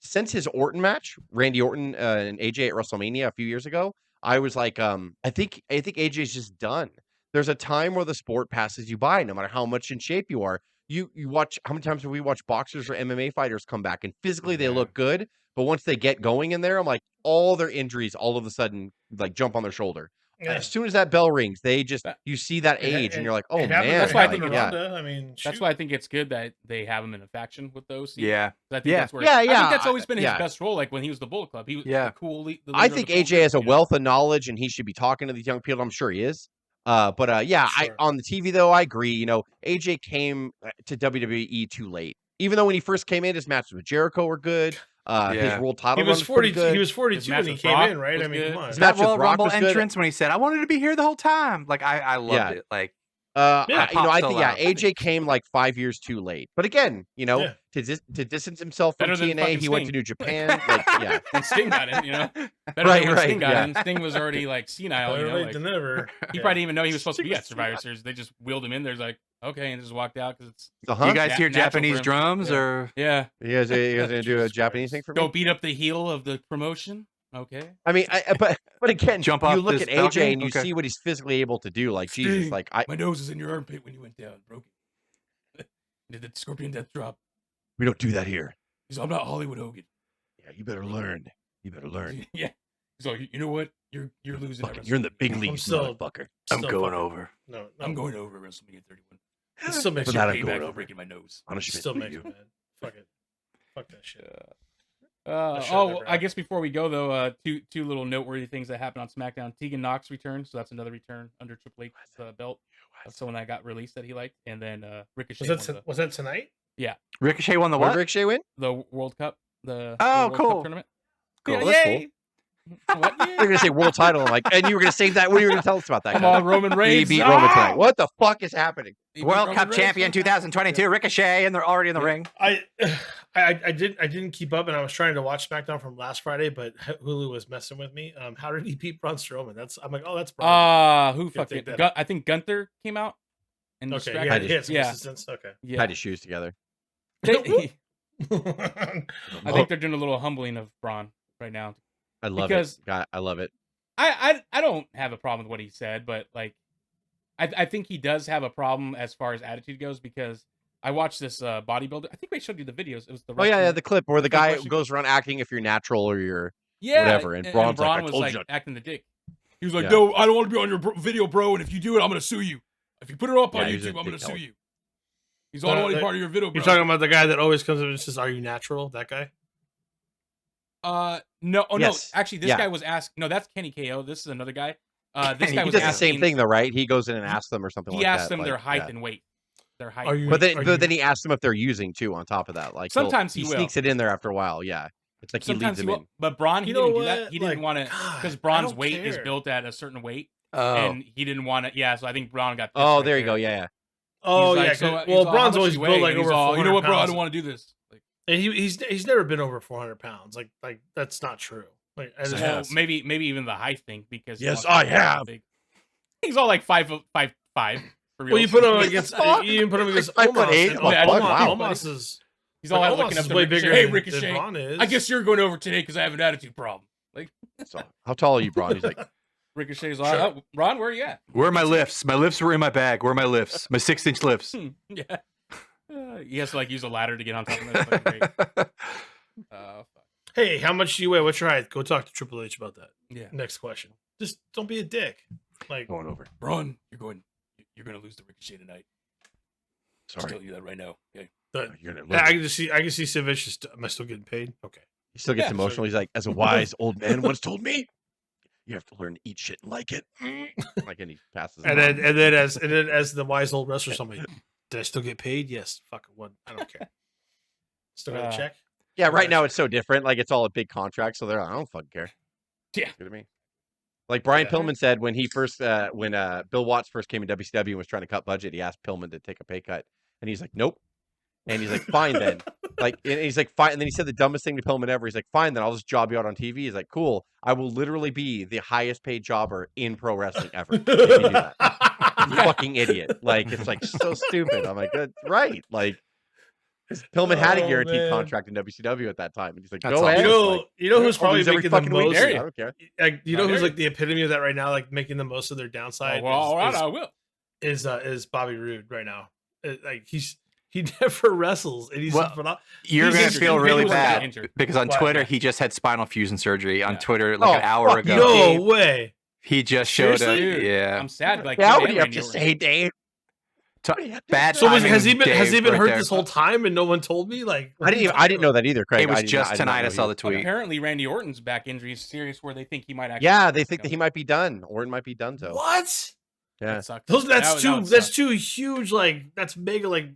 since his Orton match, Randy Orton and AJ at WrestleMania a few years ago. I was like, I think AJ's just done. There's a time where the sport passes you by, no matter how much in shape you are. You watch, how many times have we watched boxers or MMA fighters come back and physically they look good, but once they get going in there, I'm like, all their injuries all of a sudden like jump on their shoulder. Yeah. As soon as that bell rings, they just you see that age and you're like, oh It happened- man. That's why I it think happened yeah. to Ronda. I mean, That's why I think it's good that they have him in a faction with those. Yeah. I think Yeah. that's where Yeah, I yeah, think that's always been his yeah. best role. Like when he was the Bullet Club, he was Yeah. the cool. The I leader of think the Bullet AJ Club, has a you know? wealth of knowledge and he should be talking to these young people. I'm sure he is. Yeah, Sure. on the TV though, I agree. AJ came to WWE too late. Even though when he first came in, his matches with Jericho were good. His Yeah. world title He run was was pretty 40. good. He was His 42 match when he with came Brock in, right? was I mean, good. come on. His That match with Royal Brock Rumble was good. entrance when he said, "I wanted to be here the whole time." Like I loved Yeah. it. Like Yeah. I think loud. AJ came like 5 years too late. But again, Yeah. to distance himself from Better than TNA, fucking he went to Sting. New Japan. Like, yeah, When Sting got in, better Right, than when right, Sting got yeah. in. Sting was already like senile, Better late like, than never. he Yeah. probably didn't even know he was supposed to be Sting at was Survivor Series. They just wheeled him in. There's like, okay, and just walked out because it's uh-huh. you guys na- hear natural for Japanese him. drums Yeah. or yeah. You guys gonna do a Jesus Japanese Christ. thing for Go me? beat up the heel of the promotion. Okay. I mean, but again, Jump you off look this at AJ balcony? and you Okay. see what he's physically able to do. Like Jesus, Sting, like my nose is in your armpit when you went down, broke it. Did the Scorpion Death Drop? we don't do that here. He's I'm not Hollywood Hogan. Yeah, you better learn. You better learn. Yeah. He's like, you know what? You're losing. at Fucking, you're in the big WrestleMania. leagues, still- motherfucker. I'm Still going fucking- over. No, I'm going over WrestleMania 31. It still makes For you that, I'm Payback going for over. breaking my nose. Punishment still for makes you. me mad. Fuck it. Fuck that shit. Oh, should've never I guess happened. before we go though, two little noteworthy things that happened on SmackDown. Tegan Knox returned, so that's another return under Triple H's belt. That's someone that got released that he liked, and then Ricochet Was that tonight? Ricochet won the What what? did Ricochet win? the World Cup. The Oh, World cool. Cup tournament. Cool. Yeah, That's yay! What? You're gonna say world title, I'm like, and you were gonna save that. What are you gonna tell us about that? Come guy? on, Roman He Reigns. beat Roman tonight. Ah! What the fuck is happening? He beat World Roman Cup Reigns. champion 2022, Ricochet, and they're already in the ring. I didn't keep up, and I was trying to watch SmackDown from last Friday, but Hulu was messing with me. How did he beat Braun Strowman? I'm like, oh, that's Braun. Who Good fucked thing it? that- I think Gunther came out and Okay, distracted. he had some Yeah. assistance. Okay. Yeah. Tied his shoes together. I think they're doing a little humbling of Braun right now. I love Because- it. God, I love it. I don't have a problem with what he said, but like, I think he does have a problem as far as attitude goes because I watched this bodybuilder. I think I showed you the videos. It was the Oh yeah, wrestling- the clip where the Wrestling guy question? goes around acting if you're natural or you're yeah, whatever, and Braun's like, "I was told like you." acting the dick. He was like, Yeah. "No, I don't want to be on your video, bro. And if you do it, I'm gonna sue you. If you put it up on Yeah, he's a YouTube, I'm gonna dick sue dog. you." He's all I want to be part of your video, bro. You're talking about the guy that always comes up and says, "Are you natural?" That guy. No, oh Yes. no, actually, this Yeah. guy was asked. No, that's Kenny KO. This is another guy. This He guy He was does asking, the same thing though, right? He goes in and asks them or something He like asked that. them their like, height yeah. and weight. Their height. Are you? But are you- then he asks them if they're using too on top of that. Like Sometimes he will. sneaks it in there after a while. Yeah, it's like he Sometimes leads them will, in. but Braun, he You know didn't do that. what? He didn't Like, want to God, because I Braun's don't weight is care. built at a certain weight, Oh, and he didn't want to. Yeah, so I think Braun got. Oh, pissed there right you go. Yeah, yeah. Oh He's yeah. like, so, he's well, all, "How Braun's much always you built weigh?" like And he's over all, 400 you know what, bro? I pounds. don't want to do this. Like, And he's never been over 400 pounds. Like that's not true. Like I just well, Yes. maybe even the height thing because he Yes, wants to I be really have. big. He's all like 5'5". For real. Well, you put him against. You even put him against Like 5'8", Omos. and what the fuck? Wow. Omos is. He's all Like, looking Omos up is to way Ricochet. bigger Hey, than Ricochet. Braun is. I guess you're going over today because I have an attitude problem. Like, So how tall are you, Braun? He's like Ricochet's on. Oh, Ron, where are you at? Where are my lifts? My lifts were in my bag. Where are my lifts? My 6-inch lifts. Yeah. He has to like use a ladder to get on top of that. Fucking great. Fuck. Hey, how much do you weigh? What's your height? Go talk to Triple H about that. Yeah. Next question. Just don't be a dick. Like, Going over. Ron, you're gonna lose to Ricochet tonight. Just Sorry. telling you that right now. Okay. You're gonna I can see Savage. Just, am I still getting paid? Okay. He still gets Yeah, emotional. He's like, as a wise old man once told me, you have to learn to eat shit and like it. Like, and he passes. And him then on. as the wise old wrestler, somebody, did I still get paid? Yes. Fuck it. What? I don't care. Still got a check. Yeah, right now it's so different. Like, it's all a big contract, so they're like, I don't fucking care. Yeah. Good to me. Like Brian Yeah. Pillman said when he first, when Bill Watts first came in WCW and was trying to cut budget, he asked Pillman to take a pay cut, and he's like, nope. And he's like, fine then. Like, and he's like, fine. And then he said the dumbest thing to Pillman ever. He's like, fine then, I'll just job you out on TV. He's like, cool. I will literally be the highest paid jobber in pro wrestling ever. If you do that. You fucking idiot. Like, it's like so stupid. I'm like, that's right. Like, 'cause Pillman had a guaranteed man. contract in WCW at that time. And he's like, That's go awesome. ahead. Like, You know who's I'll probably lose every making the fucking week. most. I don't care. Like, you know I who's hear like the epitome of that right now, like making the most of their downside. Oh, well, all right, I will. Is Bobby Roode right now? Like he never wrestles, and he's Well, phenomenal. You're He's going to injured. feel really He was bad injured. because on Why? Twitter, he just had spinal fusion surgery. On Yeah. Twitter, like Oh, an hour fuck ago. No way. He just showed up. Seriously? Dude, Yeah. I'm sad. Like, Yeah, him what do and you have Randy to Orton. say, Dave? Bad So timing, has he been Dave, hurt there. this whole time and no one told me? Like, I didn't know that either, Craig. It was I did just not tonight know I saw he- the tweet. Apparently, Randy Orton's back injury is serious, where they think he might actually. Yeah, they think that he might be done. Orton might be done. So What? yeah, That sucked. That's That too would that's suck. too huge. Like, that's mega. Like,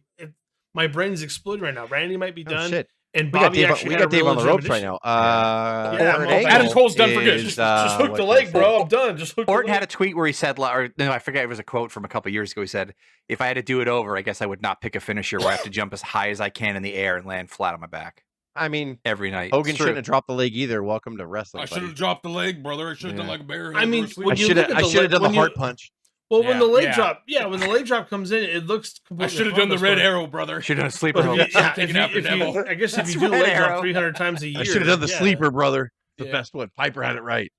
my brain's exploding right now. Randy might be oh, done, shit. and We got Bobby Dave. actually We had a got Dave real on the ropes right legitimate now. Yeah, Orton Adam Angle Cole's done for good. is, just hook what the can I leg, say? bro. I'm done. Just hook Orton the had a leg. tweet where he said, or no, I forget, it was a quote from a couple years ago. He said, if I had to do it over, I guess I would not pick a finisher where I have to jump as high as I can in the air and land flat on my back I mean, every night. Hogan It's true. shouldn't have dropped the leg either. Welcome to wrestling. I should buddy. have dropped the leg, brother. I should have done Yeah. like a bear. I mean, when when I you should look have. at I the should have done the when you- heart punch. Well, when the leg Yeah. drop, when the leg drop comes in, it looks completely I should have done the harmless, red but- arrow, brother. Should have done a sleeper But hold. if you, yeah, Take if it you, after if you, Neville. I guess if That's you do red leg drop arrow. 300 times a year, I should have done the yeah. sleeper, brother. The Yeah. best one. Piper had it right.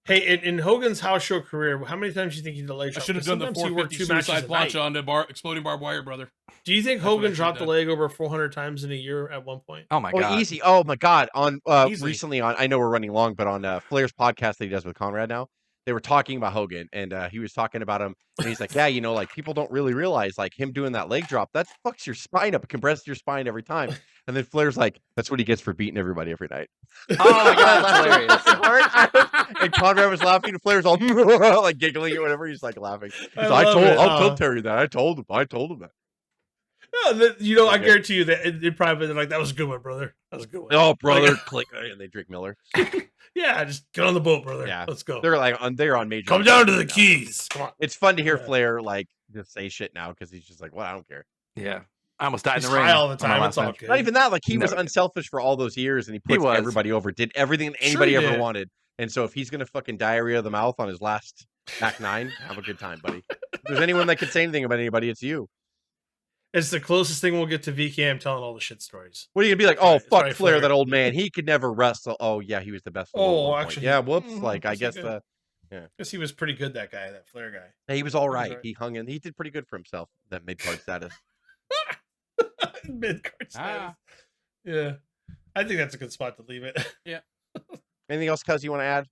Hey, in Hogan's house show career, how many times do you think he did a leg I drop? should have 'Cause done the sometimes he worked 450 two matches suicide a night. plancha on the exploding barbed wire, brother. Do you think That's what I Hogan should've dropped the done. leg over 400 times in a year at one point? Oh my God. Easy. Oh my God. On Easily. recently on, I know we're running long, but on Flair's podcast that he does with Conrad now, they were talking about Hogan, and he was talking about him, and he's like, yeah, like people don't really realize like him doing that leg drop, that fucks your spine up, it compresses your spine every time. And then Flair's like, that's what he gets for beating everybody every night. Oh my God, that's hilarious. And Conrad was laughing, and Flair's all like giggling or whatever. He's like laughing. He's I like, love it. I'll tell Terry that. I told him that. Yeah, I Okay. guarantee you that it probably been like, that was a good one, brother. That was a good one. Oh, brother, Like, click, and they drink Miller. yeah, just get on the boat, brother. Yeah. Let's go. They're like they're on major. Come down to the right now. keys. Come on. It's fun to hear Yeah. Flair like just say shit now because he's just like, well, I don't care. Yeah. I almost died He's in the ring. high all the on my time. last It's all match. good. Not even that. Like he was Never did. unselfish for all those years, and he puts was. everybody over. Did everything that Sure anybody he ever did. wanted. And so if he's gonna fucking diarrhea the mouth on his last back nine, have a good time, buddy. If there's anyone that could say anything about anybody, it's you. It's the closest thing we'll get to VKM telling all the shit stories. What are you gonna be like? Oh, Right, fuck right, Flair, Flair. that old man. He could never wrestle. Oh yeah, he was the best. Oh, Oh, actually, yeah. Whoops. mhm, Like I yes, he guess could. the He was pretty good, that guy, that Flair guy. he was all right. right. He hung in. He did pretty good for himself. That mid card status. Mid-card status. Yeah. I think that's a good spot to leave it. Anything else, cuz you want to add?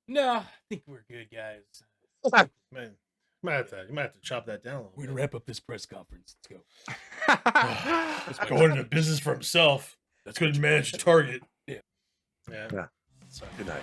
No, I think we're good, guys. Man, you might have to chop that down a little We're bit. gonna wrap up this press conference. Let's go. Going into business for himself. That's good to manage a target. Yeah. Yeah. Yeah. Sorry. Good night.